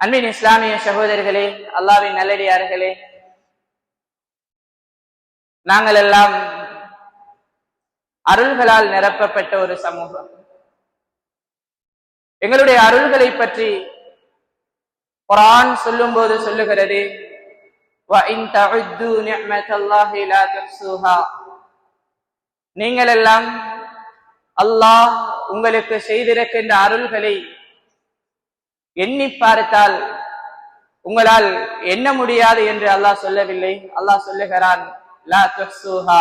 அன்பின் இஸ்லாமிய சகோதரர்களே, அல்லாஹ்வின் நல்லடியார்களே, நாங்கள் எல்லாம் அருள்களால் நிரப்பப்பட்ட ஒரு சமூகம். எங்களுடைய அருள்களை பற்றி குர்ஆன் சொல்லும் போது சொல்லுகிறது, வஇன் தஉது நிஅமத்தல்லாஹி லா துஹ்ஸூஹா. நீங்கள் எல்லாம் அல்லாஹ் உங்களுக்கு செய்திருக்கின்ற அருள்களை எண்ணி பார்த்தால் உங்களால் எண்ண முடியாது என்று அல்லாஹ் சொல்லவில்லை. அல்லாஹ் சொல்லுகிறான், லா துஹ்ஸூஹா,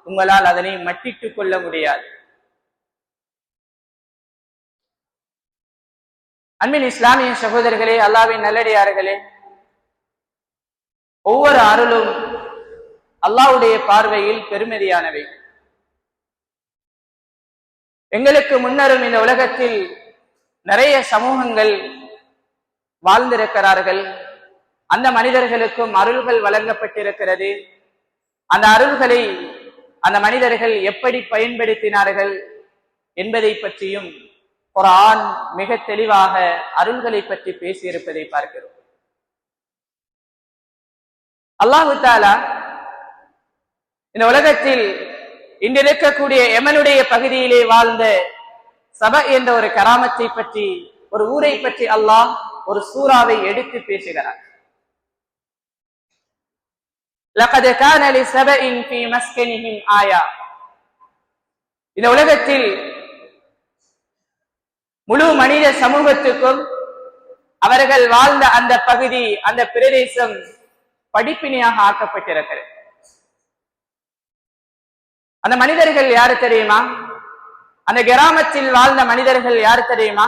உங்களால் அதனை மட்டிட்டுக் கொள்ள முடியாது. அன்பின் இஸ்லாமிய சகோதரர்களே, அல்லாஹ்வின் நல்லடியார்களே, ஒவ்வொரு அருளும் அல்லாஹ்வுடைய பார்வையில் பெருமதியானவை. எங்களுக்கு முன்னரும் இந்த உலகத்தில் நிறைய சமூகங்கள் வாழ்ந்திருக்கிறார்கள். அந்த மனிதர்களுக்கும் அருள்கள் வழங்கப்பட்டிருக்கிறது. அந்த அருள்களை அந்த மனிதர்கள் எப்படி பயன்படுத்தினார்கள் என்பதை பற்றியும் குர்ஆன் மிக தெளிவாக அருள்களை பற்றி பேசியிருப்பதை பார்க்கிறோம். அல்லாஹு தஆலா இந்த உலகத்தில் இன்று இருக்கக்கூடிய யமனுடைய பகுதியிலே வாழ்ந்த சப என்ற ஒரு கராமத்தை பற்றி, ஒரு ஊரை பற்றி அல்லாஹ் ஒரு சூறாவை எடுத்து பேசுகிறார். லகத் கான லிஸபஇன் ஃபீ மஸ்கனிஹிம் ஆயா. இந்த உலகத்தில் முழு மனித சமூகத்துக்கும் அவர்கள் வாழ்ந்த அந்த பகுதி, அந்த பிரதேசம் படிப்பினையாக ஆக்கப்பட்டிருக்கிறது. அந்த மனிதர்கள் யாரு தெரியுமா? அந்த கிராமத்தில் வாழ்ந்த மனிதர்கள் யாரு தெரியுமா?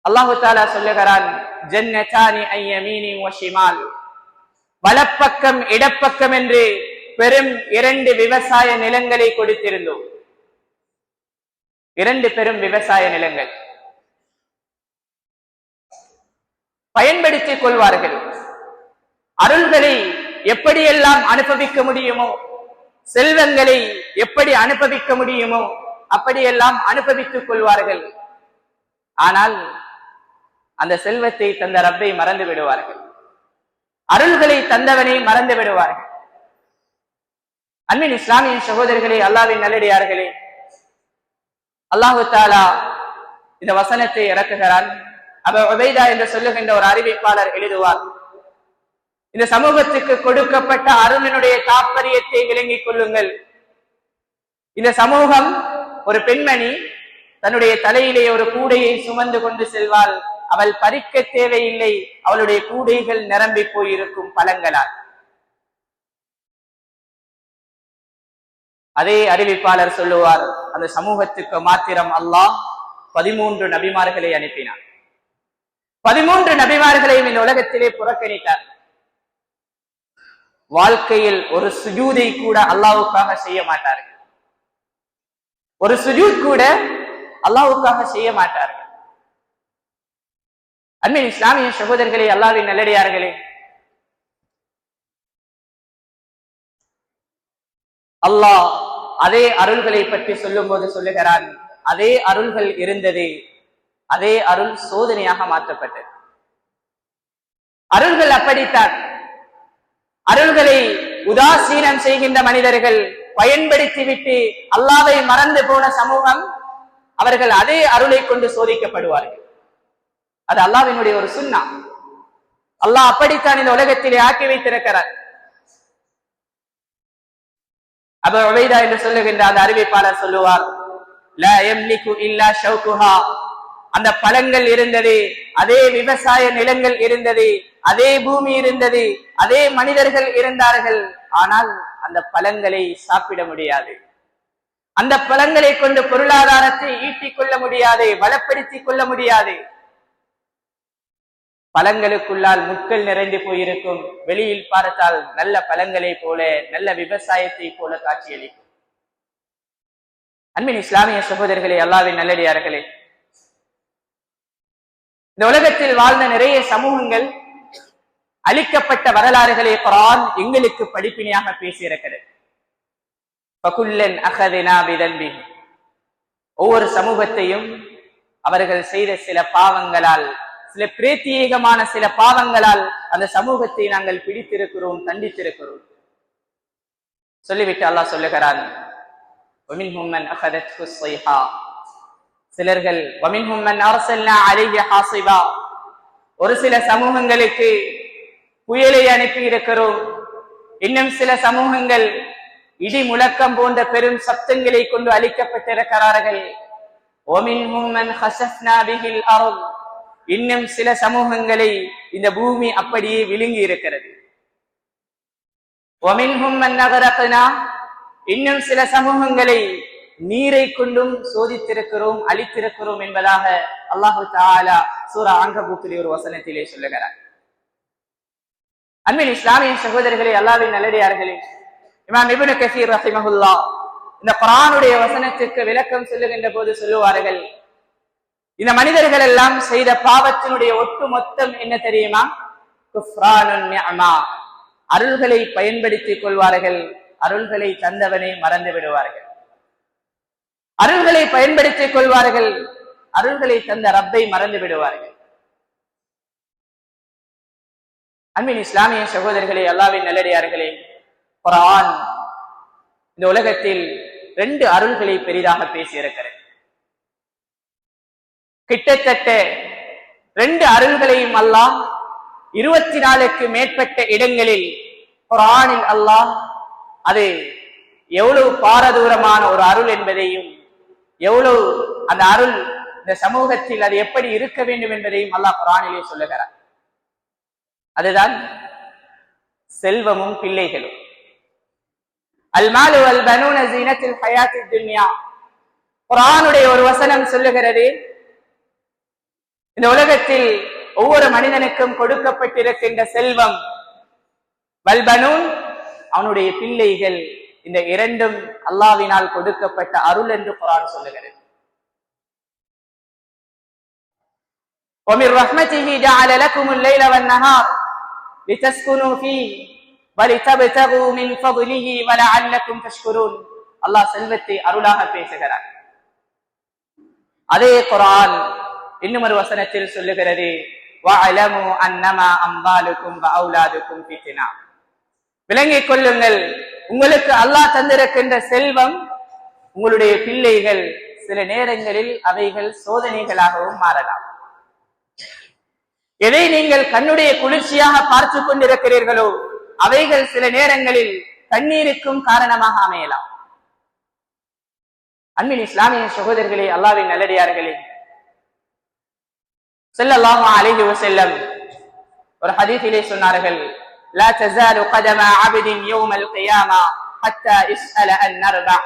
அல்லாஹு தஆலா சொல்லுகிறான், ஜன்னதானி அன் யமீனின் வ ஷிமால். வலப்பக்கம் இடப்பக்கம் என்று பெரும் 2 விவசாய நிலங்களை கொடுத்திருந்தோம். 2 பெரும் விவசாய நிலங்கள் பயன்படுத்திக் கொள்வார்கள். அருள்களை எப்படியெல்லாம் அனுபவிக்க முடியுமோ, செல்வங்களை எப்படி அனுபவிக்க முடியுமோ அப்படியெல்லாம் அனுபவித்துக் கொள்வார்கள். ஆனால் அந்த செல்வத்தை தந்த ரப்பை மறந்து விடுவார்கள். அருள்களை தந்தவனை மறந்து விடுவார்கள். அன்பின் இஸ்லாமிய சகோதரர்களே, அல்லாஹ்வின் நல்லடியார்களே, அல்லாஹு தஆலா இந்த வசனத்தை இறக்குகிறான். அபூ உபைதா என்று சொல்லுகின்ற ஒரு அறிவிப்பாளர் எழுதுவார், இந்த சமூகத்துக்கு கொடுக்கப்பட்ட அருளினுடைய தாற்பயத்தை விளங்கிக் கொள்ளுங்கள். இந்த சமூகம், ஒரு பெண்மணி தன்னுடைய தலையிலே ஒரு கூடையை சுமந்து கொண்டு செல்வாள். அவள் பறிக்க தேவையில்லை, அவளுடைய கூடைகள் நிரம்பி போயிருக்கும் பழங்களால். அதே அறிவிப்பாளர் சொல்லுவார், அந்த சமூகத்துக்கு மாத்திரம் அல்லாஹ் 13 நபிமார்களை அனுப்பினார். 13 நபிமார்களையும் இந்த உலகத்திலே புறக்கணித்தார். வாழ்க்கையில் ஒரு சுஜூதை கூட அல்லாஹ்வுக்காக செய்ய மாட்டார்கள். ஒரு சுஜூத் கூட அல்லாஹ்வுக்காக செய்ய மாட்டார்கள். அன்பின் இஸ்லாமிய சகோதரர்களே, அல்லாஹ்வின் நல்லடியார்களே, அல்லாஹ் அதே அருள்களை பற்றி சொல்லும் போது சொல்லுகிறான், அதே அருள்கள் இருந்தது, அதே அருள் சோதனையாக மாற்றப்பட்டது. அருள்கள் அப்படித்தான். அருள்களை உதாசீனம் செய்கின்ற மனிதர்கள், பயன்படுத்திவிட்டு அல்லாஹ்வை மறந்து போன சமூகம், அவர்கள் அதே அருளை கொண்டு சோதிக்கப்படுவார்கள். அது அல்லாஹ்வினுடைய ஒரு சுன்னா. அல்லாஹ் அப்படித்தான் இந்த உலகத்திலே ஆக்கி வைத்திருக்கிறார். அபூ உபைதா என்று சொல்லுகின்ற அந்த அறிவிப்பாளர் சொல்லுவார், லா யம்லிகு இல்லா ஷௌகுஹா. அந்த பழங்கள் இருந்தது, அதே விவசாய நிலங்கள் இருந்தது, அதே பூமி இருந்தது, அதே மனிதர்கள் இருந்தார்கள். ஆனால் அந்த பழங்களை சாப்பிட முடியாது. அந்த பழங்களை கொண்டு பொருளாதாரத்தை ஈட்டிக் கொள்ள முடியாது, வளப்படுத்திக் கொள்ள முடியாது. பழங்களுக்குள்ளால் முட்கள் நிறைந்து போயிருக்கும். வெளியில் பார்த்தால் நல்ல பழங்களை போல, நல்ல விவசாயத்தை போல காட்சியளிக்கும். அன்பின் இஸ்லாமிய சகோதரர்களே, அல்லாஹ்வின் நல்லடியார்களே, இந்த உலகத்தில் வாழ்ந்த நிறைய சமூகங்கள், அழிக்கப்பட்ட வரலாறுகளை குர்ஆன் எங்களுக்கு படிப்பினையாக பேசியிருக்கிறது. ஃபகுல்லன் அகதுனா பிதன்பிஹி. ஒவ்வொரு சமூகத்தையும் அவர்கள் செய்த சில பாவங்களால், சில பிரத்யேகமான சில பாவங்களால் அந்த சமூகத்தை நாங்கள் பிடித்திருக்கிறோம், தண்டித்திருக்கிறோம். சொல்லிவிட்டு அல்லாஹ் சொல்லுகிறான், وَمِنْهُمْ مَنْ أَخَذَتْهُ الصَّيْحَةُ, சிலர்கள் وَمِنْهُمْ مَنْ أَرْسَلْنَا عَلَيْهِ حَاصِبًا, ஒரு சில சமூகங்களுக்கு புயலை அனுப்பி இருக்கிறோம், இன்னும் சில சமூகங்கள் இடி முழக்கம் போன்ற பெரும் சப்தங்களை கொண்டு அழிக்கப்பட்டிருக்கிறார்கள். وَمِنْهُمْ مَنْ خَسَفْنَا بِهِ الْأَرْضَ, இன்னும் சில சமூகங்களை இந்த பூமி அப்படியே விழுங்கி இருக்கிறது. وَمِنْهُمْ مَنْ أَغْرَقْنَا, இன்னும் சில சமூகங்களை நீரை கொண்டும் சோதித்திருக்கிறோம், அழித்திருக்கிறோம் என்பதாக அல்லாஹு தஆலா சூரா அன்கபூத்திலே ஒரு வசனத்திலே சொல்லுகிறார். அன்பின் இஸ்லாமிய சகோதரர்களே, அல்லாஹ்வின் நல்லடியார்களே, இமாம் இப்னு கஸீர் ரஹிமஹுல்லாஹ் இந்த குர்ஆனுடைய வசனத்துக்கு விளக்கம் சொல்லுகின்ற போது சொல்லுவார்கள், இந்த மனிதர்கள் எல்லாம் செய்த பாவத்தினுடைய ஒட்டு மொத்தம் என்ன தெரியுமா? குஃப்ரானுன் நிஅமா, அருள்களை பயன்படுத்திக் கொள்வார்கள், அருள்களை தந்தவனை மறந்து விடுவார்கள். அருள்களை பயன்படுத்திக் கொள்வார்கள், அருள்களை தந்த ரப்பை மறந்து விடுவார்கள். அன்பின் இஸ்லாமிய சகோதரர்களே, அல்லாஹ்வின் நல்லடியார்களே, குர்ஆன் இந்த உலகத்தில் 2 அருள்களை பெரிதாக பேசியிருக்கிறது. கிட்டத்தட்ட 2 அருள்களையும் அல்லாஹ் 24க்கு மேற்பட்ட இடங்களில் குர்ஆனில் அல்லாஹ் அது எவ்வளவு பாரதூரமான ஒரு அருள் என்பதையும், எவ்வளவு அந்த அருள் இந்த சமூகத்தில் அது எப்படி இருக்க வேண்டும் என்பதையும் அல்லாஹ் குர்ஆனிலே சொல்லுகிறார். அதுதான் செல்வமும் பிள்ளைகளும். அல் மாலு வல் பனூன ஸீனத்துல் ஹயாத்தித் துன்யா, குர்ஆனுடைய ஒரு வசனம் சொல்லுகிறது, இந்த உலகத்தில் ஒவ்வொரு மனிதனுக்கும் கொடுக்கப்பட்டிருக்கின்ற செல்வம், வல் பனூன் அவனுடைய பிள்ளைகள், இந்த 2ம் அல்லாஹ்வினால் கொடுக்கப்பட்ட அருள் என்று குர்ஆன் சொல்லுகிறது. وَمِنْ رَحْمَتِهِ جَعَلَ لَكُمُ اللَّيْلَ وَالنَّهَارَ لِتَسْكُنُوا فِيهِ وَلِتَبْتَغُوا مِنْ فَضْلِهِ وَلَعَلَّكُمْ تَشْكُرُونَ. அல்லாஹ் செல்வத்தை அருளாக பேசுகிறார். அதே குர்ஆன் இன்னும் ஒரு வசனத்தில் சொல்லுகிறது, وَعَلَمُوا أَنَّمَا أَمْوَالُكُمْ وَأَوْلَادُكُمْ فِتْنَةٌ, விளங்கிக் கொள்ளுங்கள், உங்களுக்கு அல்லாஹ் தந்திருக்கின்ற செல்வம், உங்களுடைய பிள்ளைகள் சில நேரங்களில் அவைகள் சோதனைகளாகவும் மாறலாம். எதை நீங்கள் கண்ணுடைய குளிர்ச்சியாக பார்த்து கொண்டிருக்கிறீர்களோ அவைகள் சில நேரங்களில் கண்ணீருக்கும் காரணமாக அமையலாம். அன்பின் இஸ்லாமிய சகோதரர்களே, அல்லாஹ்வின் நல்லடியார்களே, ஸல்லல்லாஹு அலைஹி வஸல்லம் ஒரு ஹதீஸிலே சொன்னார்கள், லா தஸாலு கதம அப்தின் யௌமல் கியாமா ஹத்தா இஸ்அல அன் நர்பா.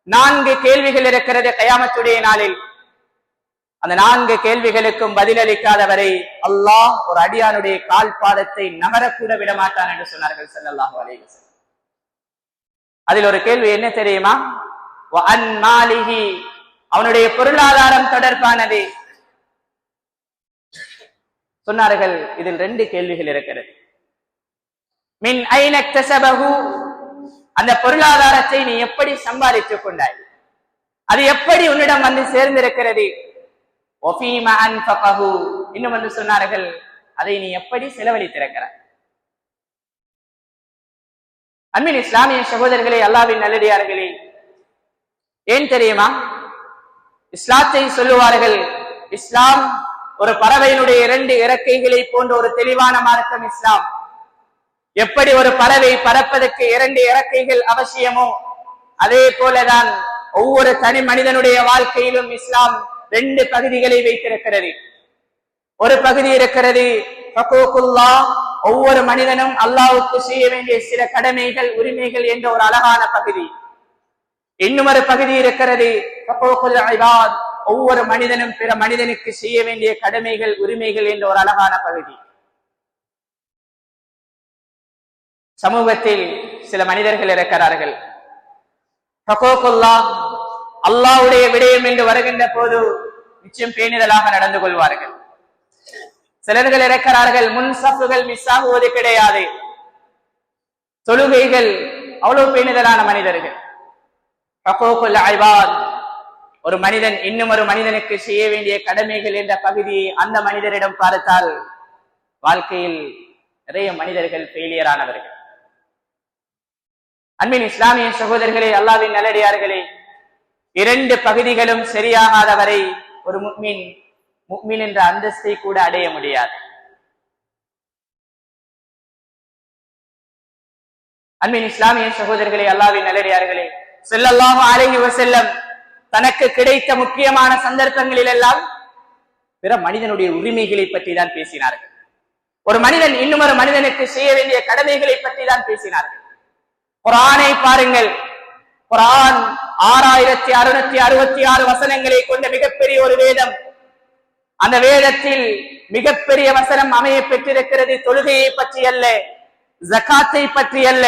4 கேள்விகள் இருக்கிறது கியாமத்துடைய நாளில். அந்த 4 கேள்விகளுக்கும் பதிலளிக்காத வரை அல்லாஹ் ஒரு அடியானுடைய கால் பாதத்தை நகரக்கூட விட மாட்டான் என்று சொன்னார்கள் ஸல்லல்லாஹு அலைஹி வஸல்லம். அதில் ஒரு கேள்வி என்ன தெரியுமா? வ அன் மாலிஹி, அவனுடைய பொருளாதாரம் தொடர்பானது. சொன்னார்கள், இதில் 2 கேள்விகள் இருக்கிறது. மின் ஐன இக்தஸபஹு, அந்த பொருளாதாரத்தை நீ எப்படி சம்பாதித்துக் கொண்டாய், அது எப்படி உன்னிடம் வந்து சேர்ந்திருக்கிறது. வஃபீமா அன்ஃபகஹு, இன்னும் வந்து சொன்னார்கள், அதை நீ எப்படி செலவழித்திருக்கிறாய். அன்பின் இஸ்லாமிய சகோதரர்களே, அல்லாஹ்வின் நல்லடியார்களே, ஏன் தெரியுமா? இஸ்லாத்தை சொல்லுவார்கள், இஸ்லாம் ஒரு பறவையினுடைய 2 இறக்கைகளை போன்ற ஒரு தெளிவான மார்க்கம் இஸ்லாம். எப்படி ஒரு பறவை பறப்பதற்கு 2 இறக்கைகள் அவசியமோ அதே போலதான் ஒவ்வொரு தனி மனிதனுடைய வாழ்க்கையிலும் இஸ்லாம் 2 பகுதிகளை வைத்திருக்கிறது. ஒரு பகுதி இருக்கிறது ஹுகூகுல்லாஹ், ஒவ்வொரு மனிதனும் அல்லாஹ்வுக்கு செய்ய வேண்டிய சில கடமைகள், உரிமைகள் என்ற ஒரு அழகான பகுதி. இன்னும் ஒரு பகுதி இருக்கிறது ஹுகூகுல் இபாத், ஒவ்வொரு மனிதனும் பிற மனிதனுக்கு செய்ய வேண்டிய கடமைகள், உரிமைகள் என்ற ஒரு அழகான பகுதி. சமூகத்தில் சில மனிதர்கள் இருக்கிறார்கள், ஹுகூகுல்லாஹ் அல்லாஹ்வுடைய விடயம் என்று வருகின்ற போது நிச்சயம் பேணிதலாக நடந்து கொள்வார்கள். சிலர்கள் இருக்கிறார்கள், முன்சஃபுகள் மிஸ் ஆகுவது கிடையாது, தொழுகைகள் அவ்வளவு பேணிதலான மனிதர்கள். ஹுகூகுல் இபாத், ஒரு மனிதன் இன்னும் ஒரு மனிதனுக்கு செய்ய வேண்டிய கடமைகள் என்ற பகுதியை அந்த மனிதரிடம் பார்த்தால் வாழ்க்கையில் நிறைய மனிதர்கள் ஃபெயிலியர் ஆனவர்கள். அன்பின் இஸ்லாமிய சகோதரர்களே, அல்லாஹ்வின் நல்லடியார்களே, இரண்டு பகுதிகளும் சரியாகாதவரை ஒரு முஃமின் என்ற அந்தஸ்தை கூட அடைய முடியாது. அன்பின் இஸ்லாமிய சகோதரர்களே, அல்லாஹ்வின் நல்லடியார்களே, ஸல்லல்லாஹு அலைஹி வஸல்லம் தனக்கு கிடைத்த முக்கியமான சந்தர்ப்பங்களில் எல்லாம் பிற மனிதனுடைய உரிமைகளை பற்றி தான் பேசினார்கள். ஒரு மனிதன் இன்னும் ஒரு மனிதனுக்கு செய்ய வேண்டிய கடமைகளை பற்றி தான் பேசினார்கள். குர்ஆனை பாருங்கள். குர்ஆன் 6666 வசனங்களை கொண்ட மிகப்பெரிய ஒரு வேதம். அந்த வேதத்தில் மிகப்பெரிய வசனம் அமைய பெற்றிருக்கிறது தொழுகையை பற்றி அல்ல, ஜகாத்தை பற்றி அல்ல.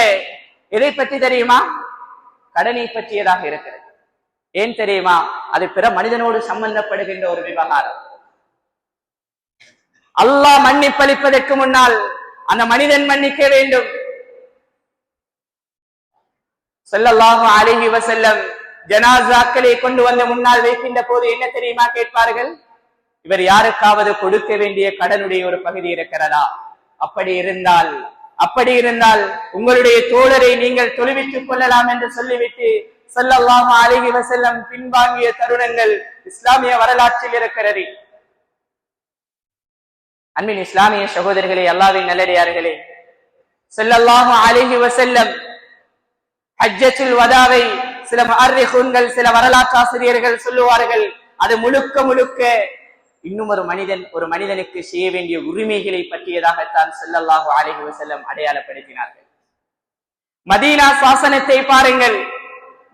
எதை பற்றி தெரியுமா? கடனை பற்றியதாக இருக்கிறது. ஏன் தெரியுமா? அது பிற மனிதனோடு சம்பந்தப்படுகின்ற ஒரு விவகாரம். அல்லாஹ் மன்னிப்பளிப்பதற்கு முன்னால் அந்த மனிதன் மன்னிக்க வேண்டும். ஸல்லல்லாஹு அலைஹி வஸல்லம் ஜனாசாக்களை கொண்டு வந்து முன்னால் வைக்கின்ற போது என்ன தெரியுமா கேட்பார்கள்? இவர் யாருக்காவது கொடுக்க வேண்டிய கடனுடைய ஒரு பகுதி இருக்கிறதா? அப்படி இருந்தால் உங்களுடைய தோழரை நீங்கள் தொழுவித்துக் கொள்ளலாம் என்று சொல்லிவிட்டு ஸல்லல்லாஹு அலைஹி வஸல்லம் பின்வாங்கிய தருணங்கள் இஸ்லாமிய வரலாற்றில் இருக்கிறது. அன்பின் இஸ்லாமிய சகோதரர்களே, அல்லாஹ்வின் நல்லடியார்களே, ஸல்லல்லாஹு அலைஹி வஸல்லம் ஹஜ்ஜத்துல் வதாவை சில முஅர்ரிഖூன்கள், சில வரலாற்றாசிரியர்கள் சொல்லுவார்கள், அது முழுக்க முழுக்க இன்னும் ஒரு மனிதனுக்கு செய்ய வேண்டிய உரிமைகளை பற்றியதாகத்தான் ஸல்லல்லாஹு அலைஹி வஸல்லம் அடையாளப்படுத்தினார்கள். மதீனா சாசனத்தை பாருங்கள்.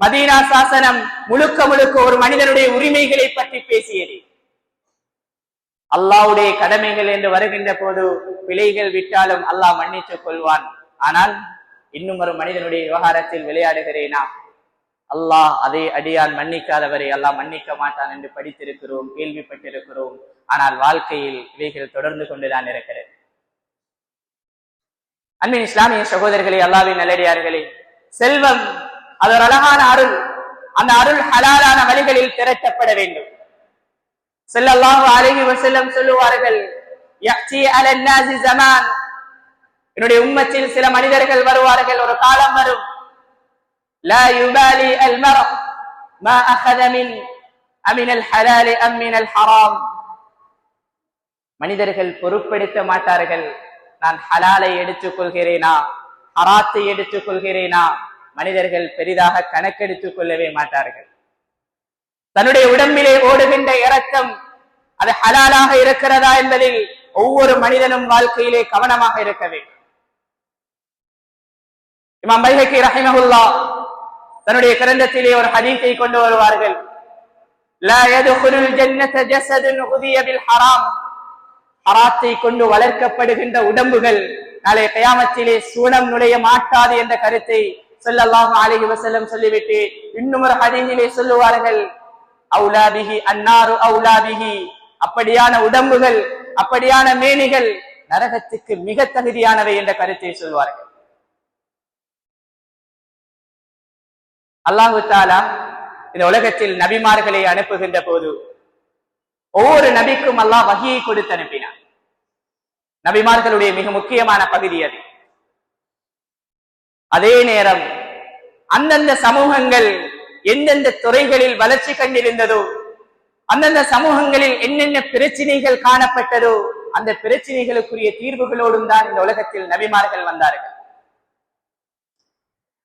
மதீனா சாசனம் முழுக்க முழுக்க ஒரு மனிதனுடைய உரிமைகளை பற்றி பேசியது. அல்லாஹ்வுடைய கடமைகள் என்று வருகின்ற போது பிழைகள் விட்டாலும் அல்லாஹ் மன்னித்துக் கொள்வான். ஆனால் இன்னும் ஒரு மனிதனுடைய விவகாரத்தில் விளையாடுகிறேனா, அல்லாஹ் அதை அடியான் மன்னிக்காதவரை அல்லாஹ் மன்னிக்க மாட்டான் என்று படித்திருக்கிறோம், கேள்விப்பட்டிருக்கிறோம். ஆனால் வாழ்க்கையில் இவைகள் தொடர்ந்து கொண்டுதான் இருக்கிறது. அன்பின் இஸ்லாமிய சகோதரர்களே, அல்லாஹ்வின் நல்லடியார்களே, செல்வம் அது ஒரு அழகான அருள். அந்த அருள் ஹலாலான வழிகளில் திரட்டப்பட வேண்டும். ஸல்லல்லாஹு அலைஹி வஸல்லம் சொல்லுவார்கள், யஅதி அலன் நாஸி ஸமான், என்னுடைய உம்மத்தில் சில மனிதர்கள் வருவார்கள், ஒரு காலம் வரும், லா யுபாலி அல் மர் மா அகத மின் அல் ஹலால் அம் மின் அல் ஹராம். மனிதர்கள் பொறுப்பெடுக்க மாட்டார்கள், நான் ஹலாலை எடுத்துக் கொள்கிறேனா ஹராத்தை எடுத்துக் கொள்கிறேனா. மனிதர்கள் பெரிதாக கணக்கெடுத்துக் கொள்ளவே மாட்டார்கள். தன்னுடைய உடம்பிலே ஓடுகின்ற இரத்தம் அது ஹலாலாக இருக்கிறதா என்பதில் ஒவ்வொரு மனிதனும் வாழ்க்கையிலே கவனமாக இருக்க வேண்டும். இமாம் பைஹகி ரஹிமஹுல்லாஹ் தன்னுடைய கிரந்தத்திலே ஒரு ஹதீஸை கொண்டு வருவார்கள், லா யதுகுலுல் ஜன்னத ஜஸதுன் உதிய பில் ஹராம். ஹராத்தை கொண்டு வளர்க்கப்படுகின்ற உடம்புகள் நாளை கியாமத்திலே சூனம் நுழைய மாட்டாது என்ற கருத்தை ஸல்லல்லாஹு அலைஹி வஸல்லம் சொல்லிவிட்டு இன்னும் ஒரு ஹதீஸிலே சொல்லுவார்கள், அவுலா பிஹி அன்னாரு அவுலா பிஹி. அப்படியான உடம்புகள், அப்படியான மேனிகள் நரகத்துக்கு மிக தகுதியானவை என்ற கருத்தை சொல்வார்கள். அல்லாஹு தஆலா இந்த உலகத்தில் நபிமார்களை அனுப்புகின்ற போது ஒவ்வொரு நபிக்கும் அல்லாஹ் வஹியை கொடுத்து அனுப்பினார். நபிமார்களுடைய மிக முக்கியமான பகுதி அது. அதே நேரம் அந்தந்த சமூகங்கள் எந்தெந்த துறைகளில் வளர்ச்சி கண்டிருந்ததோ, அந்தந்த சமூகங்களில் என்னென்ன பிரச்சனைகள் காணப்பட்டதோ, அந்த பிரச்சனைகளுக்குரிய தீர்வுகளோடும் தான் இந்த உலகத்தில் நபிமார்கள் வந்தார்கள்.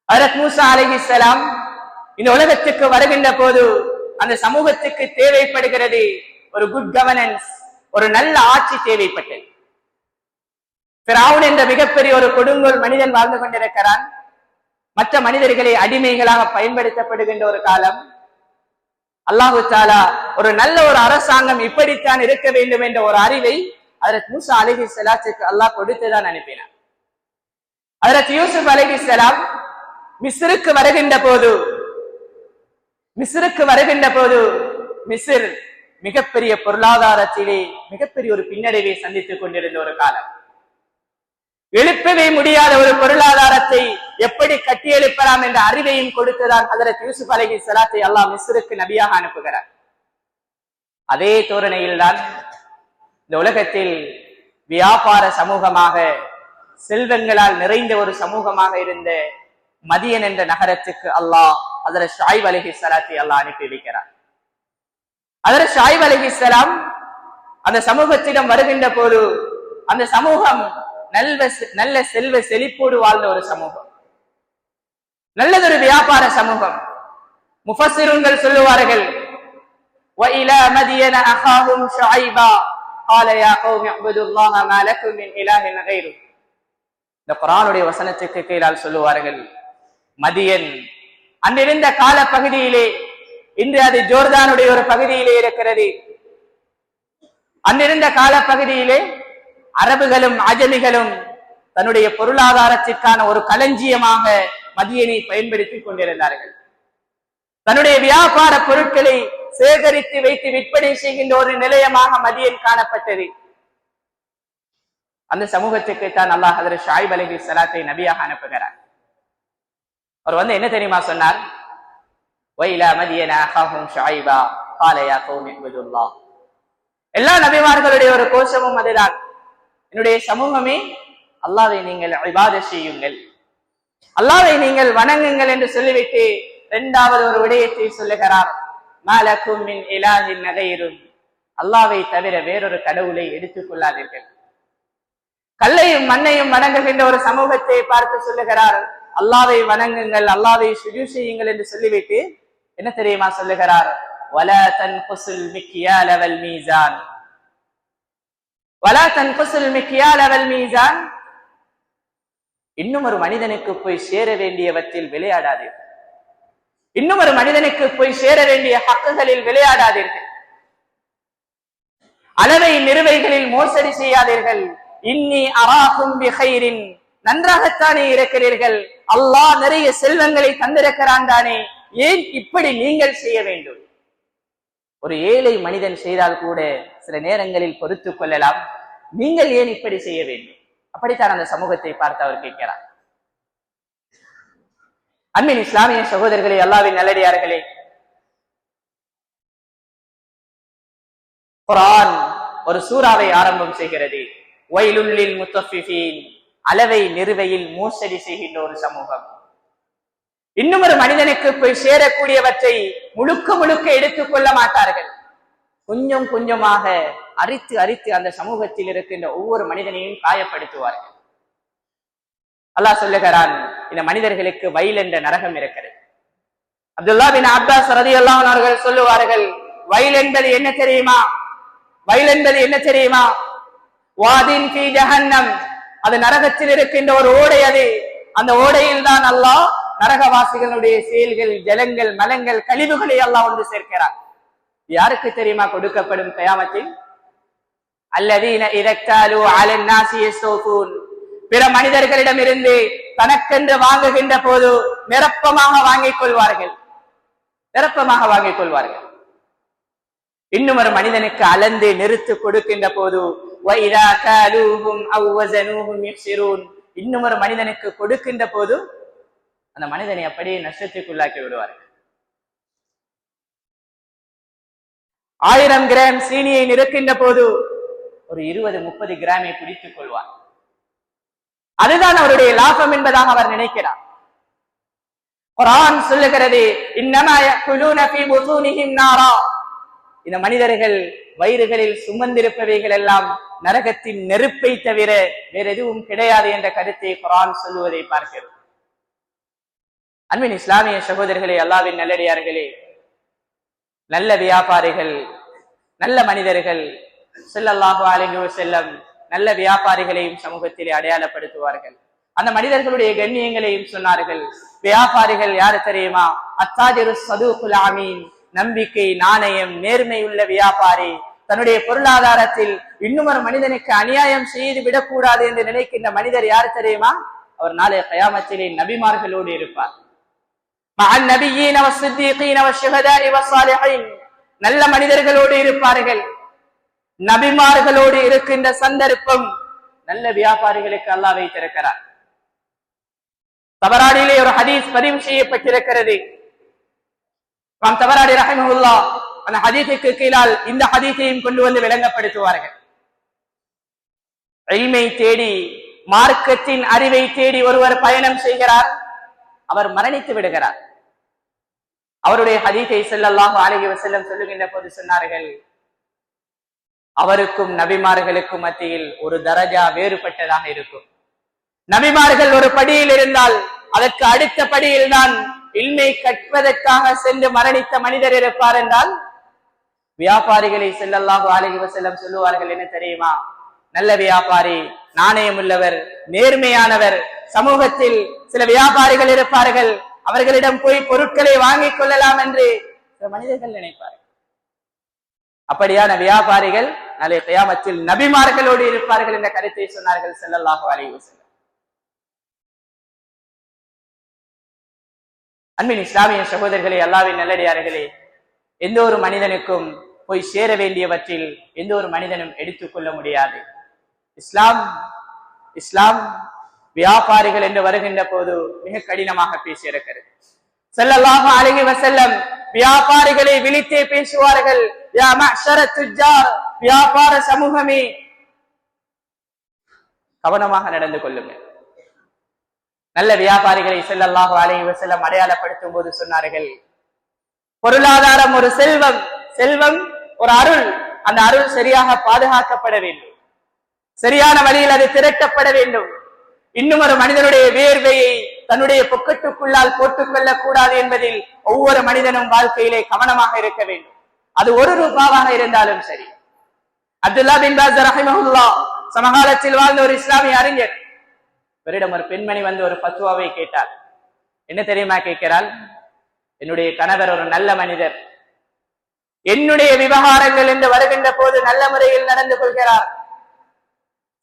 ஹஜ்ரத் மூஸா அலைஹிஸ்ஸலாம் இந்த உலகத்துக்கு வருகின்ற போது அந்த சமூகத்துக்கு தேவைப்படுகிறது ஒரு குட் கவர்னன்ஸ், ஒரு நல்ல ஆட்சி தேவைப்பட்டது. ஃபிரௌன் என்ற மிகப்பெரிய ஒரு கொடுங்கோல் மனிதன் வாழ்ந்து கொண்டிருக்கிறான். மற்ற மனிதர்களை அடிமைகளாக பயன்படுத்தப்படுகின்ற ஒரு காலம். அல்லாஹு தஆலா ஒரு நல்ல ஒரு அரசாங்கம் இப்படித்தான் இருக்க வேண்டும் என்ற ஒரு அறிவை ஹஜ்ரத் மூஸா அலைஹிஸ்ஸலாத்துக்கு அல்லாஹ் கொடுத்துதான் அனுப்பினார். ஹஜ்ரத் யூசுப் அலைஹிஸ்ஸலாம் மிஸ்ருக்கு வருகின்ற போது மிஸ்ர் மிகப்பெரிய பொருளாதாரத்திலே மிகப்பெரிய ஒரு பின்னடைவை சந்தித்துக் கொண்டிருந்த ஒரு காலம். எழுப்பவே முடியாத ஒரு பொருளாதாரத்தை எப்படி கட்டியெழுப்பலாம் என்ற அறிவையும் கொடுத்துதான் ஹஜ்ரத் யூசுப் அலைஹிஸ்ஸலாத்தை அல்லாஹ் மிஸ்ருக்கு நபியாக அனுப்புகிறார். அதே தோரணையில் தான் இந்த உலகத்தில் வியாபார சமூகமாக செல்வங்களால் நிறைந்த ஒரு சமூகமாக இருந்த மதியன் என்ற நகரத்துக்கு அல்லாஹ் ஹஜ்ரத் ஷுஐப் அலைஹிஸ்ஸலாத்தை அல்லாஹ் அனுப்பி வைக்கிறார். ஹஜ்ரத் ஷுஐப் அலைஹிஸ்ஸலாம் அந்த சமூகத்திடம் வருகின்ற போது அந்த சமூகம் நல்ல செல்வ செழிப்போடு வாழ்ந்த ஒரு சமூகம், நல்லதொரு வியாபார சமூகம். முஃபஸ்ஸிரூன்கள் சொல்லுவார்கள், وَإِلَى مَدْيَنَ أَخَاهُمْ شُعَيْبًا قَالَ يَا قَوْمِ اعْبُدُوا اللَّهَ مَا لَكُمْ مِنْ إِلَٰهٍ غَيْرُهُ. இந்த குர்ஆனுடைய வசனத்துக்கு கீழால் சொல்லுவார்கள், மதியன் அன்றிருந்த கால பகுதியிலே, இன்று அது ஜோர்தானுடைய ஒரு பகுதியிலே இருக்கிறது. அன்றிருந்த கால பகுதியிலே அரபுகளும் அஜமிகளும் தன்னுடைய பொருளாதாரத்திற்கான ஒரு களஞ்சியமாக மதியனை பயன்படுத்திக் கொண்டிருந்தார்கள். தன்னுடைய வியாபார பொருட்களை சேகரித்து வைத்து விற்பனை செய்கின்ற ஒரு நிலையமாக மதியன் காணப்பட்டது. அந்த சமூகத்துக்கு தான் அல்லாஹ் ஹஜ்ரத் ஷுஐப் அலைஹிஸ்ஸலாத்தை நபியாக அனுப்புகிறார். அவர் என்ன தெரியுமா சொன்னார்? وَإِلَى مَدْيَنَ أَخَاهُمْ شُعَيْبًا قَالَ يَا قَوْمِ اعْبُدُوا اللَّهَ. எல்லா நபிமார்களுடைய ஒரு கோஷமும் அதுதான், என்னுடைய சமூகமே அல்லாஹ்வை நீங்கள் இபாதத் செய்யுங்கள், அல்லாஹ்வை நீங்கள் வணங்குங்கள் என்று சொல்லிவிட்டு இரண்டாவது ஒரு விடயத்தை சொல்லுகிறார், மா லக்கும் மின் இலாஹின் கய்ருஹ். அல்லாஹ்வை தவிர வேறொரு கடவுளை எடுத்துக் கொள்ளாதீர்கள். கல்லையும் மண்ணையும் வணங்குகின்ற ஒரு சமூகத்தை பார்த்து சொல்லுகிறார், அல்லாஹ்வை வணங்குங்கள், அல்லாஹ்வை சுஜூத் செய்யுங்கள் என்று சொல்லிவிட்டு என்ன தெரியுமா சொல்லுகிறார்? وَلَا تَنْقُصُوا الْمِكْيَالَ وَالْمِيزَانَ وَلَا تَنْقُصُوا الْمِكْيَالَ وَالْمِيزَانَ. இன்னும் ஒரு மனிதனுக்கு போய் சேர வேண்டியவற்றில் விளையாடாதீர்கள், இன்னும் ஒரு மனிதனுக்கு போய் சேர வேண்டிய ஹக்குகளில் விளையாடாதீர்கள், அளவை நிறுவைகளில் மோசடி செய்யாதீர்கள். இன்னி அராகும் பிகைரின், நன்றாகத்தானே இருக்கிறீர்கள், அல்லாஹ் நிறைய செல்வங்களை தந்திருக்கிறான் தானே, ஏன் இப்படி நீங்கள் செய்ய வேண்டும்? ஒரு ஏழை மனிதன் செய்தால் கூட சில நேரங்களில் பொறுத்துக் கொள்ளலாம், நீங்கள் ஏன் இப்படி செய்ய வேண்டும்? அப்படித்தான் அந்த சமூகத்தை பார்த்து அவர் கேட்கிறார். அன்பின் இஸ்லாமிய சகோதரர்களே, அல்லாஹ்வின் நல்லடியார்களே, குர்ஆன் ஒரு சூறாவை ஆரம்பம் செய்கிறது, வயலுல் லில் முத்தஃபிஃபீன், அளவை நிறுவையில் மோசடி செய்கின்ற ஒரு சமூகம். இன்னும் ஒரு மனிதனுக்கு போய் சேரக்கூடியவற்றை முழுக்க முழுக்க எடுத்துக் கொள்ள மாட்டார்கள், கொஞ்சம் கொஞ்சமாக அரித்து அரித்து அந்த சமூகத்தில் இருக்கின்ற ஒவ்வொரு மனிதனையும் காயப்படுத்துவார்கள். அல்லாஹ் சொல்லுகிறான், இந்த மனிதர்களுக்கு வயல் என்ற நரகம் இருக்கிறது. அப்துல்லாஹ் பின் அப்பாஸ் ரலியல்லாஹு அன்ஹு அவர்கள் சொல்லுவார்கள், வயல் என்பது என்ன தெரியுமா? வயல் என்பது என்ன தெரியுமா? வாதின் ஃபீ ஜஹன்னம், அது நரகத்தில் இருக்கின்ற ஒரு ஓடை. அது அந்த ஓடையில் தான் அல்லாஹ் நரகவாசிகளுடைய செயல்கள், ஜலங்கள், மலங்கள், கழிவுகளை அல்லாஹ் ஒன்று சேர்க்கிறார். யாருக்கு தெரியுமா கொடுக்கப்படும் கயாமத்தில்? அல்லதீன இதக்தாலு அலன் நாஸி யஸ்தௌஃபூன், பிற மனிதர்களிடமிருந்து தனக்கென்று வாங்குகின்ற போது நிரப்பமாக வாங்கிக் கொள்வார்கள், நிரப்பமாக வாங்கிக் கொள்வார்கள். இன்னும் ஒரு மனிதனுக்கு அளந்து நிறுத்து கொடுக்கின்ற போது வைதா காலூஹும் அவ் வஸனூஹும் யக்ஸிரூன், இன்னும் ஒரு மனிதனுக்கு கொடுக்கின்ற போது அந்த மனிதனை அப்படியே நஷ்டத்துக்குள்ளாக்கி விடுவார்கள். 1000 கிராம் சீனியை நிறுக்கின்ற போது ஒரு 20-30 கிராமை பிடித்துக் கொள்வார். அதுதான் அவருடைய லாபம் என்பதாக அவர் நினைக்கிறார். குர்ஆன் சொல்லுகிறது, இன்னமா யகுலூன ஃபீ புதூனிஹிம் நாரா, இந்த மனிதர்கள் வயிறுகளில் சுமந்திருப்பவைகள் எல்லாம் நரகத்தின் நெருப்பை தவிர வேற எதுவும் கிடையாது என்ற கருத்தை குர்ஆன் சொல்லுவதை பார்க்கிறோம். அன்பின் இஸ்லாமிய சகோதரர்களே, அல்லாஹ்வின் நல்லடியார்களே, நல்ல வியாபாரிகள், நல்ல மனிதர்கள் ஸல்லல்லாஹு அலைஹி வஸல்லம் நல்ல வியாபாரிகளையும் சமூகத்திலே அடையாளப்படுத்துவார்கள். அந்த மனிதர்களுடைய கண்ணியங்களையும் சொன்னார்கள். வியாபாரிகள் யாரு தெரியுமா? அத்தாஜிரு ஸதூகுல் அமீன், நம்பிக்கை, நாணயம், நேர்மை உள்ள வியாபாரி. தன்னுடைய பொருளாதாரத்தில் இன்னும் ஒரு மனிதனுக்கு அநியாயம் செய்து விடக்கூடாது என்று நினைக்கின்ற மனிதர் யாரு தெரியுமா? அவர் நாளைய கயாமத்திலே நபிமார்களோடு இருப்பார். மஅன் நபியீன வஸ்ஸித்தீகீன வஷ்ஷுஹதாஇ வஸ்ஸாலிஹீன், நல்ல மனிதர்களோடு இருப்பார்கள். நபிமார்களோடு இருக்கின்ற சந்தர்ப்பம் நல்ல வியாபாரிகளுக்கு அல்லாஹ் வைத்திருக்கிறார். தபரானிலே ஒரு ஹதீஸ் பதிவு செய்யப்பட்டிருக்கிறது. இமாம் தபரானி ரஹிமஹுல்லாஹ் அந்த ஹதீஸுக்கு கீழால் இந்த ஹதீஸையும் கொண்டு வந்து விளங்கப்படுத்துவார்கள். இல்மை தேடி, மார்க்கத்தின் அறிவை தேடி ஒருவர் பயணம் செய்கிறார், அவர் மரணித்து விடுகிறார். அவருடைய ஹதீஸை ஸல்லல்லாஹு அலைஹி வஸல்லம் சொல்லுகின்ற போது சொன்னார்கள், அவருக்கும் நபிமார்களுக்கும் மத்தியில் ஒரு தரஜா வேறுபட்டதாக இருக்கும். நபிமார்கள் ஒரு படியில் இருந்தால் அதற்கு அடுத்த படியில் தான் இல்மை கற்பதற்காக சென்று மரணித்த மனிதர் இருப்பார் என்றால், வியாபாரிகளை ஸல்லல்லாஹு அலைஹி வஸல்லம் சொல்லுவார்கள் என்ன தெரியுமா? நல்ல வியாபாரி, நாணயம் உள்ளவர், நேர்மையானவர். சமூகத்தில் சில வியாபாரிகள் இருப்பார்கள், அவர்களிடம் போய் பொருட்களை வாங்கிக் கொள்ளலாம் என்று சில மனிதர்கள் நினைப்பார்கள். அப்படியான வியாபாரிகள் நாளைய கியாமத்தில் நபிமார்களோடு இருப்பார்கள் என்ற கருத்தை சொன்னார்கள் ஸல்லல்லாஹு அலைஹி வஸல்லம். அன்பின் இஸ்லாமிய சகோதரர்களே, அல்லாஹ்வின் நல்லடியார்களே, எந்த ஒரு மனிதனுக்கும் போய் சேர வேண்டியவற்றில் எந்த ஒரு மனிதனும் எடுத்துக்கொள்ள முடியாது. இஸ்லாம் வியாபாரிகள் என்று வருகின்ற போது மிக கடினமாக பேசியிருக்கிறது. ஸல்லல்லாஹு அலைஹி வஸல்லம் வியாபாரிகளை விழித்தே பேசுவார்கள். யா மஅஷர துஜ்ஜார், வியாபார சமூகமே கவனமாக நடந்து கொள்ளுங்கள். நல்ல வியாபாரிகளை ஸல்லல்லாஹு அலைஹி வஸல்லம் அடையாளப்படுத்தும் போது சொன்னார்கள், பொருளாதாரம் ஒரு செல்வம் ஒரு அருள். அந்த அருள் சரியாக பாதுகாக்கப்பட வேண்டும், சரியான வழியில் அது திரட்டப்பட வேண்டும். இன்னும் ஒரு மனிதனுடைய வேர்வையை தன்னுடைய பொக்கெட்டுக்குள்ளால் போட்டுக் கொள்ளக் கூடாது என்பதில் ஒவ்வொரு மனிதனும் வாழ்க்கையிலே கவனமாக இருக்க வேண்டும். அது ₹1 இருந்தாலும் சரி. அப்துல்லா பின் பாஸ் ரஹிமஹுல்லாஹ் சமகாலத்தில் வாழ்ந்த ஒரு இஸ்லாமிய அறிஞர், இவரிடம் ஒரு பெண்மணி வந்து ஒரு ஃபத்வாவை கேட்டார். என்ன தெரியுமா கேட்கிறாள்? என்னுடைய கணவர் ஒரு நல்ல மனிதர், என்னுடைய விவகாரங்கள் என்று வருகின்ற போது நல்ல முறையில் நடந்து கொள்கிறார்.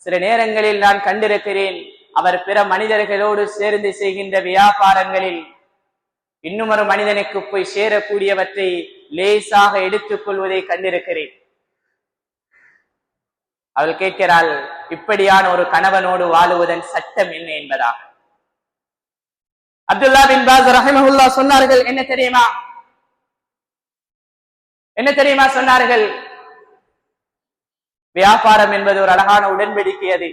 சில நேரங்களில் நான் கண்டிருக்கிறேன், அவர் பிற மனிதர்களோடு சேர்ந்து செய்கின்ற வியாபாரங்களில் இன்னும் ஒரு மனிதனுக்கு போய் சேரக்கூடியவற்றை லேசாக எடுத்துக் கொள்வதை கண்டிருக்கிறேன். அவள் கேட்கிறாள், இப்படியான ஒரு கணவனோடு வாழுவதன் சட்டம் என்ன என்பதாக. அப்துல்லா பின் பாஸ் ரஹிமஹுல்லாஹ் சொன்னார்கள், என்ன தெரியுமா சொன்னார்கள்? வியாபாரம் என்பது ஒரு அழகான உடன்படிக்கை. அது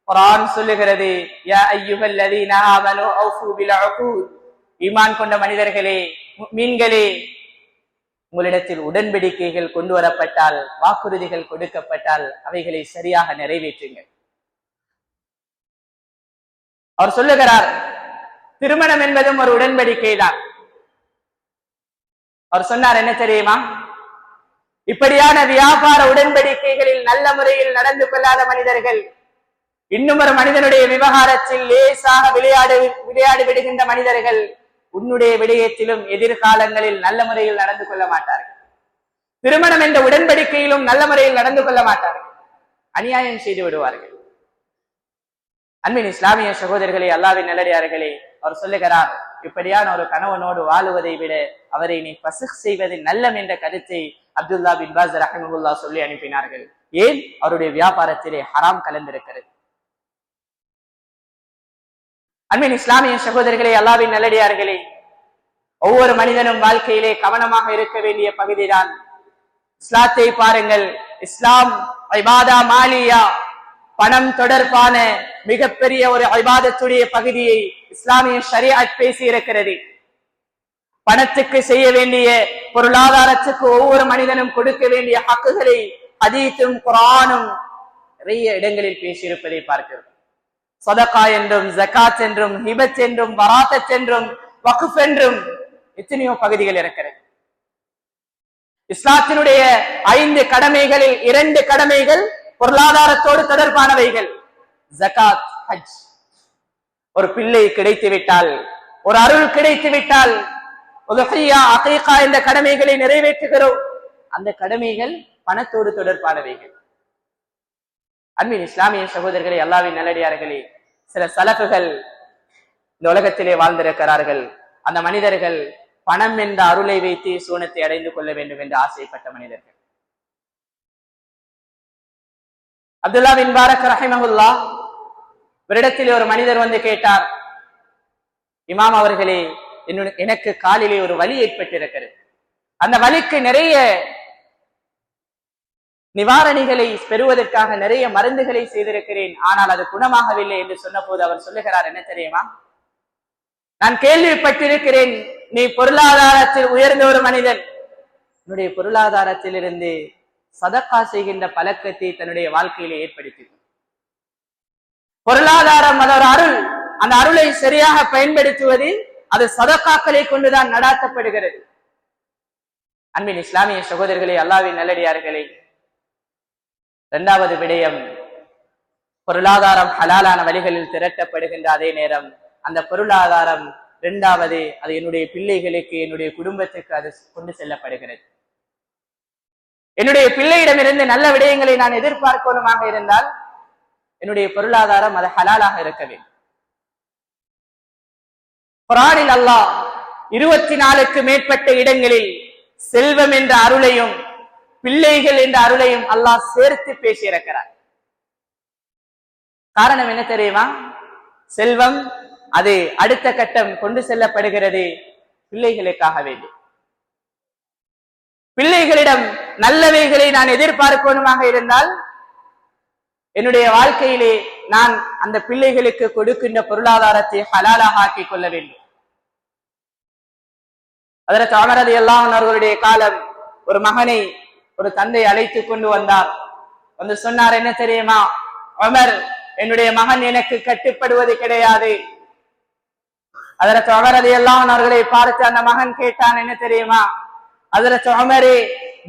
குர்ஆன் சொல்லுகிறது, யா அய்யுஹல்லதீன ஆமனூ அவ்ஃபூ பில் உகூத், ஈமான் கொண்ட மனிதர்களே, முஃமின்களே, உங்களிடத்தில் உடன்படிக்கைகள் கொண்டு வரப்பட்டால், வாக்குறுதிகள் கொடுக்கப்பட்டால் அவைகளை சரியாக நிறைவேற்றுங்கள். அவர் சொல்லுகிறார், திருமணம் என்பதும் ஒரு உடன்படிக்கை தான். அவர் சொன்னார், என்ன தெரியுமா? இப்படியான வியாபார உடன்படிக்கைகளில் நல்ல முறையில் நடந்து கொள்ளாத மனிதர்கள், இன்னும் ஒரு மனிதனுடைய விவகாரத்தில் லேசாக விளையாடி விடுகின்ற மனிதர்கள் உன்னுடைய விடயத்திலும் எதிர்காலங்களில் நல்ல முறையில் நடந்து கொள்ள மாட்டார்கள். திருமணம் என்ற உடன்படிக்கையிலும் நல்ல முறையில் நடந்து கொள்ள மாட்டார்கள், அநியாயம் செய்து விடுவார்கள். அன்பின் இஸ்லாமிய சகோதரர்களே, அல்லாஹ்வின் நல்லடியார்களே, அவர் சொல்லுகிறார், இப்படியான ஒரு கணவனோடு வாழுவதை விட அவரை நீ பசுக் செய்வது நல்லம் என்ற கருத்தை அப்துல்லா பின் பாஸ் ரஹிமஹுல்லாஹ் சொல்லி அனுப்பினார்கள். ஏன்? அவருடைய வியாபாரத்திலே ஹராம் கலந்திருக்கிறது. அன்பின் இஸ்லாமிய சகோதரர்களே, அல்லாஹ்வின் நல்லடியார்களே, ஒவ்வொரு மனிதனும் வாழ்க்கையிலே கவனமாக இருக்க வேண்டிய பகுதிதான். இஸ்லாத்தை பாருங்கள். இஸ்லாம் இபாதா மாலியா, பணம் தொடர்பான மிகப்பெரிய ஒரு இபாதத்துடைய பகுதியை இஸ்லாமிய ஷரீஅத் பேசி இருக்கிறது. பணத்துக்கு செய்ய வேண்டிய, பொருளாதாரத்துக்கு ஒவ்வொரு மனிதனும் கொடுக்க வேண்டிய ஹக்குகளை ஹதீஸும் குர்ஆனும் நிறைய இடங்களில் பேசியிருப்பதை பார்க்கிறோம். சதகா என்றும், ஜகாத் என்றும், ஹிபத் என்றும், வராத்தத் என்றும், வக்ஃப் என்றும் எத்தனையோ பகுதிகள் இருக்கிறது. இஸ்லாத்தினுடைய 5 கடமைகளில் 2 கடமைகள் பொருளாதாரத்தோடு தொடர்பானவைகள், ஜகாத், ஹஜ். ஒரு பிள்ளை கிடைத்து விட்டால், ஒரு அருள் கிடைத்து விட்டால், உதுஹியா, அகீகா என்ற கடமைகளை நிறைவேற்றுகிறோம். அந்த கடமைகள் பணத்தோடு தொடர்பானவைகள். அன்பின் இஸ்லாமிய சகோதரர்களே, அல்லாஹ்வின் நல்லடியார்களே, சில சலஃபுகள் இந்த உலகத்திலே வாழ்ந்திருக்கிறார்கள். அந்த மனிதர்கள் பணம் என்ற அருளை வைத்து சூனத்தை அடைந்து கொள்ள வேண்டும் என்று ஆசைப்பட்ட மனிதர்கள். அப்துல்லா பின் பாரக் ரஹிமஹுல்லாஹ், ஒரு இடத்திலே ஒரு மனிதர் வந்து கேட்டார், இமாம் அவர்களே, எனக்கு காலிலே ஒரு வலி ஏற்பட்டிருக்கிறது, அந்த வலிக்கு நிறைய நிவாரணிகளை பெறுவதற்காக நிறைய மருந்துகளை செய்திருக்கிறேன், ஆனால் அது குணமாகவில்லை என்று சொன்ன போது அவர் சொல்லுகிறார், என்ன தெரியுமா, நான் கேள்விப்பட்டிருக்கிறேன் நீ பொருளாதாரத்தில் உயர்ந்த ஒரு மனிதன், என்னுடைய பொருளாதாரத்தில் இருந்து சதக்கா செய்கின்ற பழக்கத்தை தன்னுடைய வாழ்க்கையிலே ஏற்படுத்தி, பொருளாதாரம் அது ஒரு அருள், அந்த அருளை சரியாக பயன்படுத்துவது அது சதக்காக்களை கொண்டுதான் நடாத்தப்படுகிறது. அன்பின் இஸ்லாமிய சகோதரர்களே, அல்லாஹ்வின் நல்லடியார்களே, இரண்டாவது விடயம், பொருளாதாரம் ஹலாலான வழிகளில் திரட்டப்படுகின்ற அதே நேரம் அந்த பொருளாதாரம் இரண்டாவது அது என்னுடைய பிள்ளைகளுக்கு, என்னுடைய குடும்பத்துக்கு அது கொண்டு செல்லப்படுகிறது. என்னுடைய பிள்ளையிடமிருந்து நல்ல விடயங்களை நான் எதிர்பார்க்கணுமாக இருந்தால் என்னுடைய பொருளாதாரம் அது ஹலாலாக இருக்க வேண்டும். குர்ஆனில் அல்லாஹ் 24க்கு மேற்பட்ட இடங்களில் செல்வம் என்ற அருளையும் பிள்ளைகள் என்ற அருளையும் அல்லாஹ் சேர்த்து பேசியிருக்கிறார். காரணம் என்ன தெரியுமா, செல்வம் அது அடுத்த கட்டம் கொண்டு செல்லப்படுகிறது பிள்ளைகளுக்காக வேண்டி. பிள்ளைகளிடம் நல்லவைகளை நான் எதிர்பார்க்கணுமாக இருந்தால் என்னுடைய வாழ்க்கையிலே நான் அந்த பிள்ளைகளுக்கு கொடுக்கின்ற பொருளாதாரத்தை ஹலாலாக ஆக்கிக் கொள்ள வேண்டும். ஹஜ்ரத் உமர் ரலியல்லாஹு அன்ஹு அவர்களுடைய காலம் ஒரு மகனை ஒரு தந்தை அழைத்து கொண்டு வந்தார். வந்து சொன்னார், என்ன தெரியுமா உமர், என்னுடைய மகன் எனக்கு கட்டுப்படுவது கிடையாது. ஹஜ்ரத் உமர் ரலியல்லாஹு அன்ஹு அவர்களை பார்த்து அந்த மகன் கேட்டான், என்ன தெரியுமா, ஹஜ்ரத் உமரே,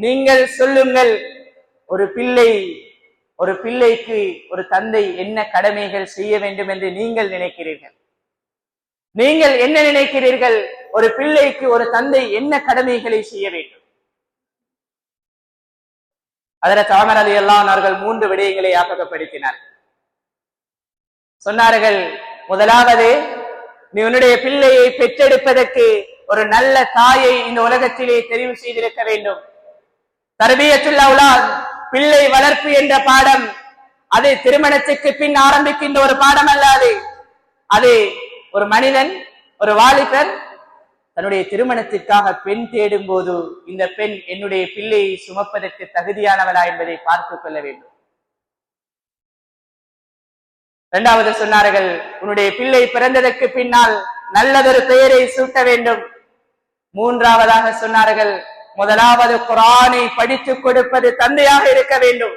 நீங்கள் சொல்லுங்கள், ஒரு பிள்ளைக்கு ஒரு தந்தை என்ன கடமைகள் செய்ய வேண்டும் என்று நீங்கள் நினைக்கிறீர்கள்? நீங்கள் என்ன நினைக்கிறீர்கள்? ஒரு பிள்ளைக்கு ஒரு தந்தை என்ன கடமைகளை செய்ய வேண்டும்? ஹஜ்ரத் உமர் ரலியல்லாஹு அன்ஹு அவர்கள் 3 விடயங்களை ஞாபகப்படுத்தினார்கள். சொன்னார்கள், முதலாவது, நீ உன்னுடைய பிள்ளையை பெற்றெடுப்பதற்கு ஒரு நல்ல தாயை இந்த உலகத்திலே தெரிவு செய்திருக்க வேண்டும். தர்பியத்துல் அவுலாத், பிள்ளை வளர்ப்பு என்ற பாடம் அது திருமணத்துக்கு பின் ஆரம்பிக்கின்ற ஒரு பாடம் அல்லாது. அது ஒரு மனிதன், ஒரு வாலிபர் தன்னுடைய திருமணத்திற்காக பெண் தேடும் போது இந்த பெண் என்னுடைய பிள்ளையை சுமப்பதற்கு தகுதியானவளா என்பதை பார்த்துக் கொள்ள வேண்டும். இரண்டாவது சொன்னார்கள், உன்னுடைய பிள்ளை பிறந்ததற்கு பின்னால் நல்லதொரு பெயரை சூட்ட வேண்டும். மூன்றாவதாக சொன்னார்கள், முதலாவது குர்ஆனை படித்துக் கொடுப்பது தந்தையாக இருக்க வேண்டும்,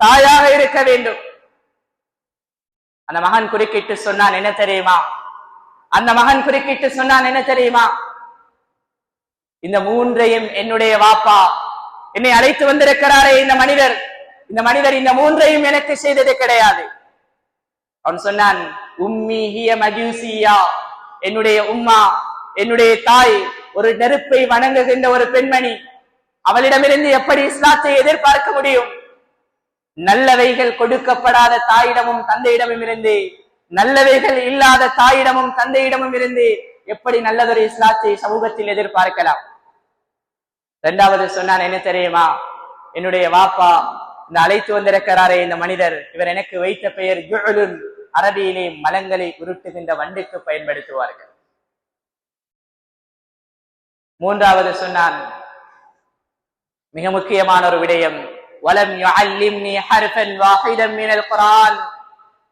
தாயாக இருக்க வேண்டும். அந்த மகன் குறுக்கிட்டு சொன்னான், என்ன தெரியுமா, இந்த மூன்றையும் என்னுடைய வாப்பா என்னை அழைத்து வந்திருக்கிறாரே இந்த மனிதர் இந்த மூன்றையும் எனக்கு செய்தது கிடையாது. அவன் சொன்னான், உம்மி ஹிய மஜூசியா, என்னுடைய உம்மா, என்னுடைய தாய் ஒரு நெருப்பை வணங்குகின்ற ஒரு பெண்மணி, அவளிடமிருந்து எப்படி இஸ்லாத்தை எதிர்பார்க்க முடியும்? நல்லவைகள் கொடுக்கப்படாத தாயிடமும் தந்தையிடமும் இருந்து, நல்லவைகள் இல்லாத தாயிடமும் தந்தையிடமும் இருந்து எப்படி நல்லதொரு இஸ்லாத்தை சமூகத்தில் எதிர்பார்க்கலாம்? இரண்டாவது சொன்னான், என்ன தெரியுமா, என்னுடைய வாப்பா இந்த அழைத்து வந்திருக்கிறாரே இந்த மனிதர், இவர் எனக்கு வைத்த பெயர் ஜுஅலுன், அரபியிலே மலங்களை உருட்டுகின்ற வண்டுக்கு பயன்படுத்துவார்கள். மூன்றாவது சொன்னான், மிக முக்கியமான ஒரு விடயம், வலம் யுஅல்லிம்னி ஹர்ஃபன் வாஹிதன் மினல் குர்ஆன்,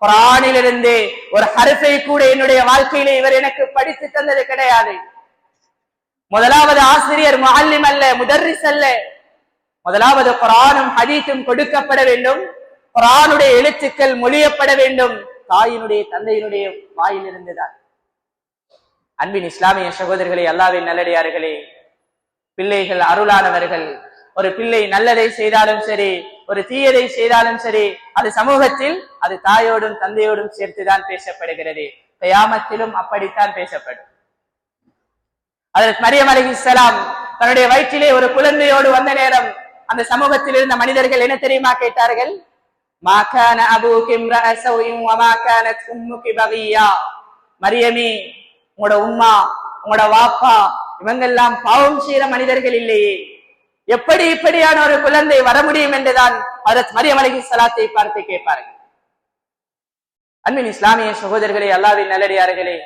குர்ஆனிலிருந்து ஒரு ஹர்ஃபை கூட என்னுடைய வாழ்க்கையிலே இவர் எனக்கு படித்து தந்தது கிடையாது. முதலாவது ஆசிரியர் முஅல்லிம் அல்ல, முதர்ரிஸ் அல்ல. முதலாவது குர்ஆனும் ஹதீஸும் கொடுக்கப்பட வேண்டும், குர்ஆனுடைய எழுத்துக்கள் மொழியப்பட வேண்டும், தாயினுடைய தந்தையினுடைய வாயிலிருந்துதான். அன்பின் இஸ்லாமிய சகோதரர்களே, அல்லாஹ்வின் நல்லடியார்களே, பிள்ளைகள் அருளானவர்கள். ஒரு பிள்ளை நல்லதை செய்தாலும் சரி, ஒரு தீயதை செய்தாலும் சரி, அது சமூகத்தில் அது தாயோடும் தந்தையோடும் சேர்த்துதான் பேசப்படுகிறது. கியாமத்திலும் அப்படித்தான் பேசப்படும். ஹஜ்ரத் மரியம் அலைஹிஸ்ஸலாம் தன்னுடைய வயிற்றிலே ஒரு குழந்தையோடு வந்த நேரம் அந்த சமூகத்தில் இருந்த மனிதர்கள் என்ன தெரியுமா கேட்டார்கள்? மா கான அபூகி இம்ரஅ ஸௌஇன் வ மா கானத் உம்முகி பகியா, மரியமே, உங்களோட உம்மா உங்களோட வாப்பா இவங்கெல்லாம் பாவம் செய்யற மனிதர்கள் இல்லையே, எப்படி இப்படியான ஒரு குழந்தை வர முடியும் என்றுதான் ஹஜ்ரத் மரியம் அலைஹிஸ்ஸலாத்தை பார்த்து கேட்பார்கள். அன்பின் இஸ்லாமிய சகோதரர்களே, அல்லாஹ்வின் நல்லடியார்களே,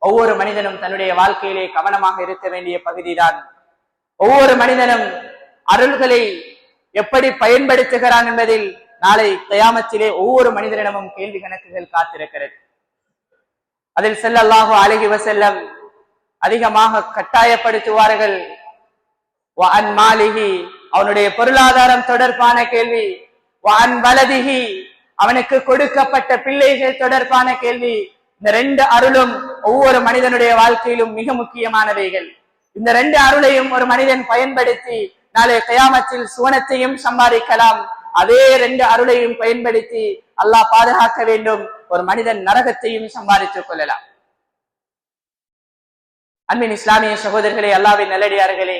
ஒவ்வொரு மனிதனும் தன்னுடைய வாழ்க்கையிலே கவனமாக இருக்க வேண்டிய பகுதிதான். ஒவ்வொரு மனிதனும் அருள்களை எப்படி பயன்படுத்துகிறான் என்பதில் நாளை கியாமத்திலே ஒவ்வொரு மனிதனிடமும் கேள்வி கணக்குகள் காத்திருக்கிறது. அதில் ஸல்லல்லாஹு அலைஹி வஸல்லம் அதிகமாக கட்டாயப்படுத்துவார்கள். வஅன் மாலிஹி, அவனுடைய பொருளாதாரம் தொடர்பான கேள்வி. வஅன் வலதிஹி, அவனுக்கு கொடுக்கப்பட்ட பிள்ளைகள் தொடர்பான கேள்வி. இந்த ரெண்டு அருளும் ஒவ்வொரு மனிதனுடைய வாழ்க்கையிலும் மிக முக்கியமானவைகள். இந்த ரெண்டு அருளையும் ஒரு மனிதன் பயன்படுத்தி நாளை கியாமத்தில் சுவனத்தையும் சம்பாதிக்கலாம். அதே ரெண்டு அருளையும் பயன்படுத்தி அல்லாஹ் பாதுகாக்க வேண்டும், ஒரு மனிதன் நரகத்தையும் சம்பாதித்துக் கொள்ளலாம். அன்பின் இஸ்லாமிய சகோதரர்களே, அல்லாஹ்வின் நல்லடியார்களே,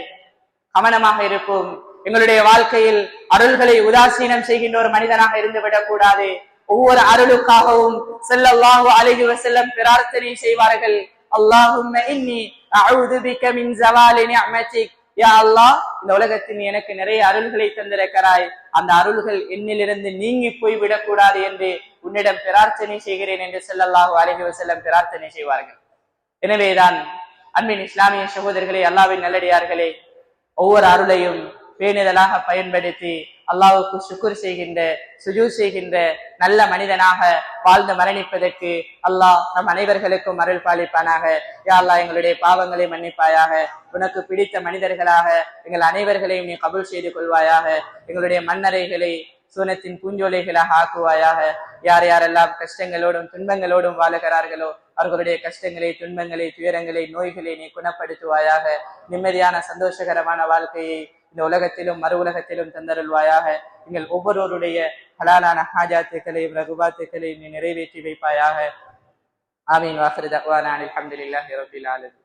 கவனமாக இருப்போம். எங்களுடைய வாழ்க்கையில் அருள்களை உதாசீனம் செய்கின்ற ஒரு மனிதனாக இருந்துவிடக் கூடாது. ஒவ்வொரு அருளுக்காகவும் ஸல்லல்லாஹு அலைஹி வஸல்லம் பிரார்த்தனை செய்வார்கள். அல்லாஹும்ம இன்னி அஊது பிக மின் ஸவாலி நிஅமதிக், யா அல்லாஹ், இந்த உலகத்தில் எனக்கு நிறைய அருள்களை தந்திருக்கிறாய், அந்த அருள்கள் என்னிலிருந்து நீங்கி போய் விடக்கூடாது என்று உன்னிடம் பிரார்த்தனை செய்கிறேன் என்று ஸல்லல்லாஹு அலைஹி வஸல்லம் பிரார்த்தனை செய்வார்கள். எனவேதான் அன்பின் இஸ்லாமிய சகோதரர்களே, அல்லாஹ்வின் நல்லடியார்களே, ஒவ்வொரு அருளையும் பேணுதலாக பயன்படுத்தி அல்லாஹ்வுக்கு ஷுக்ர் செய்கின்ற, சுஜூத் செய்கின்ற நல்ல மனிதனாக வாழ்ந்து மரணிப்பதற்கு அல்லாஹ் நம் அனைவர்களுக்கும் அருள் பாலிப்பானாக. யா அல்லாஹ், எங்களுடைய பாவங்களை மன்னிப்பாயாக. உனக்கு பிடித்த மனிதர்களாக எங்கள் அனைவர்களையும் நீ கபூல் செய்து கொள்வாயாக. எங்களுடைய மன்னரைகளை சூனத்தின் பூஞ்சோலைகளாக ஆக்குவாயாக. யார் யாரெல்லாம் கஷ்டங்களோடும் துன்பங்களோடும் வாழுகிறார்களோ அவர்களுடைய கஷ்டங்களை, துன்பங்களை, துயரங்களை, நோய்களை நீ குணப்படுத்துவாயாக. நிம்மதியான சந்தோஷகரமான வாழ்க்கையை இந்த உலகத்திலும் மறு உலகத்திலும் தந்தருள்வாயாக. எங்கள் ஒவ்வொருவருடைய ஹலாலான ஹாஜாத்துக்களையும் ரகுபாத்துக்களையும் நீ நிறைவேற்றி வைப்பாயாக. ஆமீன். வாஹிரு தஅவானா அல்ஹம்துலில்லாஹி ரப்பில் ஆலமீன்.